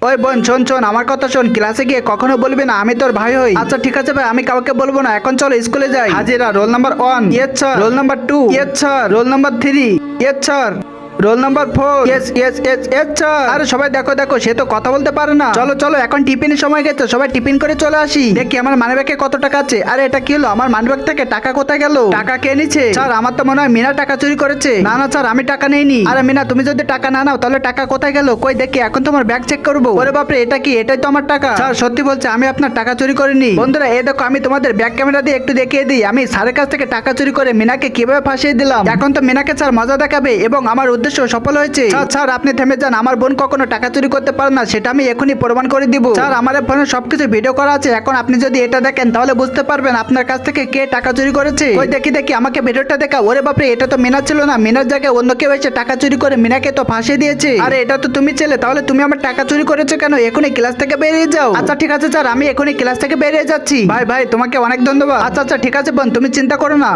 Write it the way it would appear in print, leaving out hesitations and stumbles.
ওই বোন শোন শোন, আমার কথা শোন, ক্লাসে গিয়ে কখনো বলবি না আমি তোর ভাই হই। আচ্ছা ঠিক আছে ভাই, আমি কাউকে বলবো না, এখন চলো স্কুলে যাই। হাজিরা roll number 1, yes sir. Roll number 2, yes sir. Roll number 3, yes sir. Roll number 4, yes yes yes yes sir. আরে সবাই দেখো দেখো, সে তো কথা বলতে পারে না। চলো চলো, এখন টিফিনের সময় গেছে, সবাই টিফিন করে চলে আসি। দেখি আমার মানিব্যাগে কত টাকা আছে। আরে এটা কি হলো, আমার মানিব্যাগ থেকে টাকা কোথায় গেল? টাকা কে নিচ্ছে? স্যার আমার তো মনে হয় মিনা টাকা চুরি করেছে। না না স্যার, আমি টাকা নেইনি। আরে মিনা, তুমি যদি টাকা না নাও তাহলে টাকা কোথায় গেল? কই দেখি, এখন তোমার ব্যাগ চেক করবো। ওরে বাপরে, এটা কি? এটাই তো আমার টাকা। স্যার সত্যি বলছে, আমি আপনার টাকা চুরি করিনি। বন্ধুরা এই দেখো, আমি তোমাদের ব্যাগ ক্যামেরা দিয়ে একটু দেখিয়ে দিই আমি স্যারের কাছ থেকে টাকা চুরি করে মিনাকে কিভাবে ফাঁসিয়ে দিলাম। এখন তো মিনাকে স্যার মজা দেখাবে এবং আমার উদ্দেশ্য সফল হয়েছে। স্যার স্যার আপনি থেমে যান, আমার বোন কখনো টাকা চুরি করতে পারে না, সেটা আমি এখনই প্রমাণ করে দিব। স্যার আমার ফোনে সবকিছু ভিডিও করা আছে, এখন আপনি যদি এটা দেখেন তাহলে বুঝতে পারবেন আপনার কাছ থেকে কে টাকা চুরি করেছে। ওই দেখি দেখি, আমাকে ভিডিওটা দেখা। ওরে বাপরে, এটা তো মিনা ছিল না, মিনার জায়গায় অন্য কেউ এসে টাকা চুরি করে মিনাকে তো ফাঁসিয়ে দিয়েছে। আরে এটা তো তুমি ছিলে, তাহলে তুমি আমার টাকা চুরি করেছো কেন? এখনই ক্লাস থেকে বেরিয়ে যাও। আচ্ছা ঠিক আছে স্যার, আমি এখনই ক্লাস থেকে বেরিয়ে যাচ্ছি। ভাই ভাই, তোমাকে অনেক ধন্যবাদ। আচ্ছা আচ্ছা ঠিক আছে বোন, তুমি চিন্তা করো না।